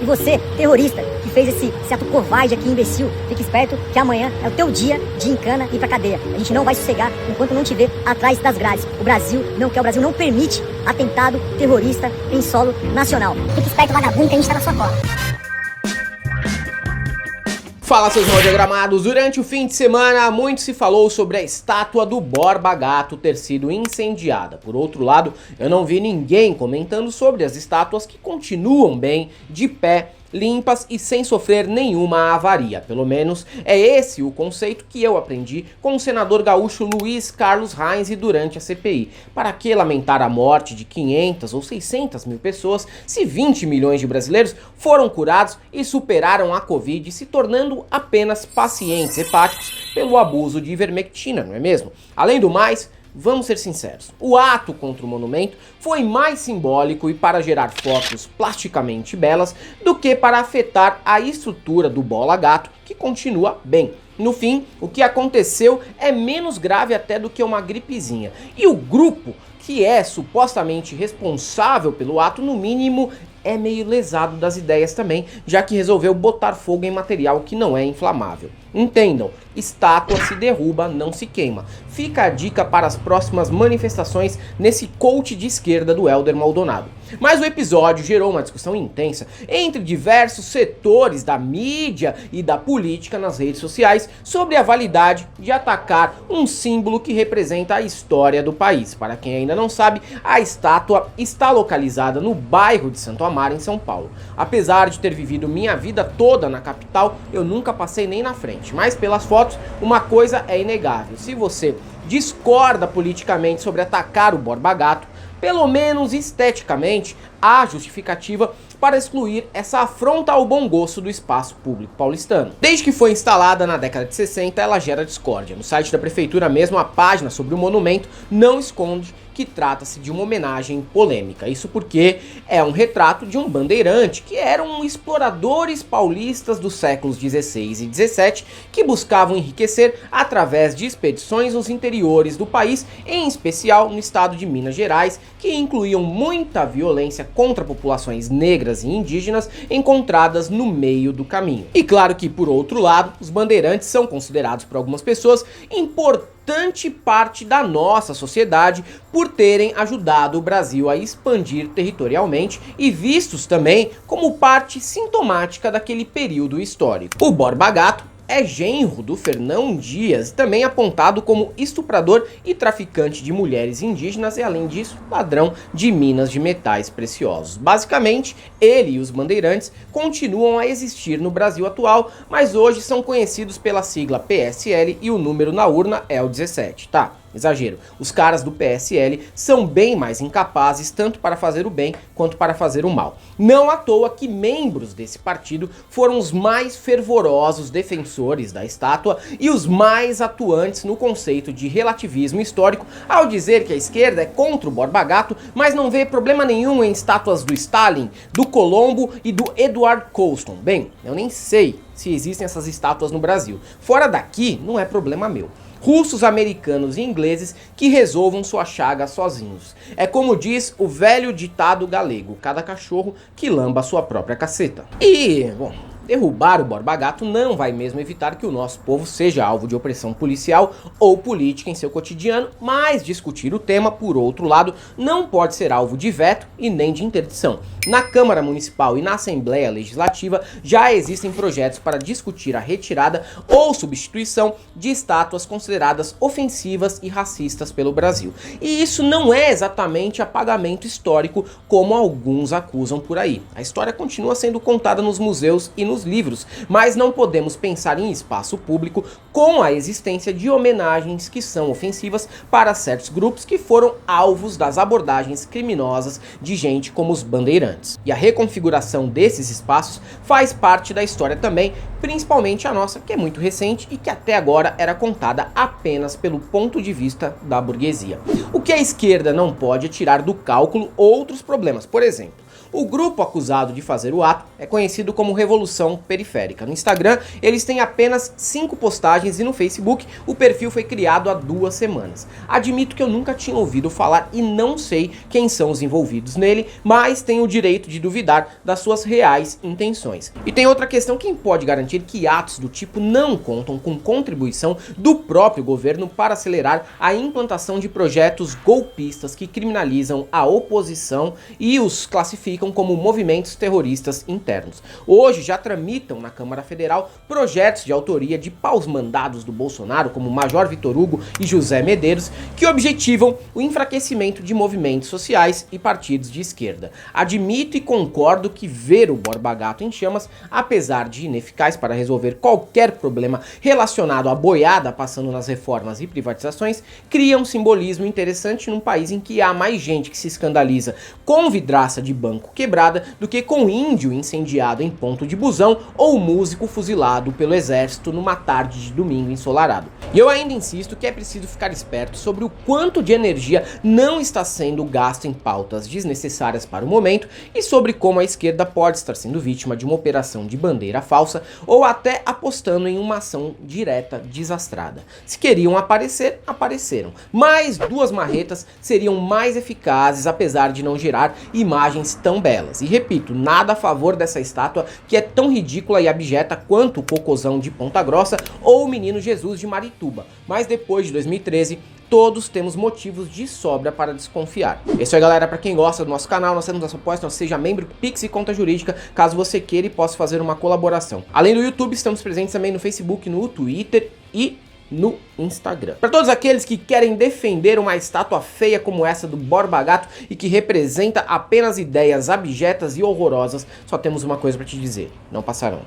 E você, terrorista, que fez esse ato covarde aqui, imbecil, fique esperto que amanhã é o teu dia de encana e ir pra cadeia. A gente não vai sossegar enquanto não te ver atrás das grades. O Brasil não permite atentado terrorista em solo nacional. Fique esperto, vagabundo, que a gente tá na sua cola. Fala, seus mal diagramados! Durante o fim de semana, muito se falou sobre a estátua do Borba Gato ter sido incendiada. Por outro lado, eu não vi ninguém comentando sobre as estátuas que continuam bem, de pé, limpas e sem sofrer nenhuma avaria. Pelo menos é esse o conceito que eu aprendi com o senador gaúcho Luiz Carlos Reins durante a CPI. Para que lamentar a morte de 500 ou 600 mil pessoas se 20 milhões de brasileiros foram curados e superaram a Covid, se tornando apenas pacientes hepáticos pelo abuso de ivermectina, não é mesmo? Além do mais, vamos ser sinceros, o ato contra o monumento foi mais simbólico e para gerar fotos plasticamente belas do que para afetar a estrutura do Bola Gato, que continua bem. No fim, o que aconteceu é menos grave até do que uma gripezinha. E o grupo que é supostamente responsável pelo ato, no mínimo, é meio lesado das ideias também, já que resolveu botar fogo em material que não é inflamável. Entendam, estátua se derruba, não se queima. Fica a dica para as próximas manifestações nesse coach de esquerda do Hélder Maldonado. Mas o episódio gerou uma discussão intensa entre diversos setores da mídia e da política nas redes sociais sobre a validade de atacar um símbolo que representa a história do país. Para quem ainda não sabe, a estátua está localizada no bairro de Santo Amaro, em São Paulo. Apesar de ter vivido minha vida toda na capital, eu nunca passei nem na frente. Mas pelas fotos, uma coisa é inegável: se você discorda politicamente sobre atacar o Borba Gato, pelo menos esteticamente, há justificativa para excluir essa afronta ao bom gosto do espaço público paulistano. Desde que foi instalada na década de 60, ela gera discórdia. No site da prefeitura mesmo, a página sobre o monumento não esconde que trata-se de uma homenagem polêmica. Isso porque é um retrato de um bandeirante que eram exploradores paulistas dos séculos XVI e XVII que buscavam enriquecer através de expedições nos interiores do país, em especial no estado de Minas Gerais, que incluíam muita violência contra populações negras e indígenas encontradas no meio do caminho. E claro que, por outro lado, os bandeirantes são considerados por algumas pessoas importante parte da nossa sociedade por terem ajudado o Brasil a expandir territorialmente e vistos também como parte sintomática daquele período histórico. O Borba Gato é genro do Fernão Dias e também apontado como estuprador e traficante de mulheres indígenas e, além disso, ladrão de minas de metais preciosos. Basicamente, ele e os bandeirantes continuam a existir no Brasil atual, mas hoje são conhecidos pela sigla PSL e o número na urna é o 17, tá? Exagero. Os caras do PSL são bem mais incapazes tanto para fazer o bem quanto para fazer o mal. Não à toa que membros desse partido foram os mais fervorosos defensores da estátua e os mais atuantes no conceito de relativismo histórico ao dizer que a esquerda é contra o Borba Gato, mas não vê problema nenhum em estátuas do Stalin, do Colombo e do Edward Colston. Bem, eu nem sei se existem essas estátuas no Brasil. Fora daqui, não é problema meu. Russos, americanos e ingleses que resolvam sua chaga sozinhos. É como diz o velho ditado galego: cada cachorro que lamba sua própria caceta. E, bom, derrubar o Borba Gato não vai mesmo evitar que o nosso povo seja alvo de opressão policial ou política em seu cotidiano, mas discutir o tema, por outro lado, não pode ser alvo de veto e nem de interdição. Na Câmara Municipal e na Assembleia Legislativa já existem projetos para discutir a retirada ou substituição de estátuas consideradas ofensivas e racistas pelo Brasil. E isso não é exatamente apagamento histórico como alguns acusam por aí. A história continua sendo contada nos museus e nos livros, mas não podemos pensar em espaço público com a existência de homenagens que são ofensivas para certos grupos que foram alvos das abordagens criminosas de gente como os bandeirantes. E a reconfiguração desses espaços faz parte da história também, principalmente a nossa, que é muito recente e que até agora era contada apenas pelo ponto de vista da burguesia. O que a esquerda não pode é tirar do cálculo outros problemas. Por exemplo, O grupo acusado de fazer o ato é conhecido como Revolução Periférica. No Instagram, eles têm apenas 5 postagens e no Facebook o perfil foi criado há 2 semanas. Admito que eu nunca tinha ouvido falar e não sei quem são os envolvidos nele, mas tenho o direito de duvidar das suas reais intenções. E tem outra questão: quem pode garantir que atos do tipo não contam com contribuição do próprio governo para acelerar a implantação de projetos golpistas que criminalizam a oposição e os classificam como movimentos terroristas internos? Hoje já tramitam na Câmara Federal projetos de autoria de paus-mandados do Bolsonaro, como Major Vitor Hugo e José Medeiros, que objetivam o enfraquecimento de movimentos sociais e partidos de esquerda. Admito e concordo que ver o Borba Gato em chamas, apesar de ineficaz para resolver qualquer problema relacionado à boiada passando nas reformas e privatizações, cria um simbolismo interessante num país em que há mais gente que se escandaliza com vidraça de banco quebrada do que com índio incendiado em ponto de busão ou músico fuzilado pelo exército numa tarde de domingo ensolarado. E eu ainda insisto que é preciso ficar esperto sobre o quanto de energia não está sendo gasto em pautas desnecessárias para o momento e sobre como a esquerda pode estar sendo vítima de uma operação de bandeira falsa ou até apostando em uma ação direta desastrada. Se queriam aparecer, apareceram. Mas 2 marretas seriam mais eficazes, apesar de não gerar imagens tão belas. E repito, nada a favor dessa estátua que é tão ridícula e abjeta quanto o Cocôzão de Ponta Grossa ou o Menino Jesus de Marituba. Mas depois de 2013, todos temos motivos de sobra para desconfiar. É isso aí, galera. Para quem gosta do nosso canal, nós temos nosso apoio, então seja membro, Pix e conta jurídica, caso você queira e possa fazer uma colaboração. Além do YouTube, estamos presentes também no Facebook, no Twitter e no Instagram. Para todos aqueles que querem defender uma estátua feia como essa do Borba Gato e que representa apenas ideias abjetas e horrorosas, só temos uma coisa para te dizer: não passarão.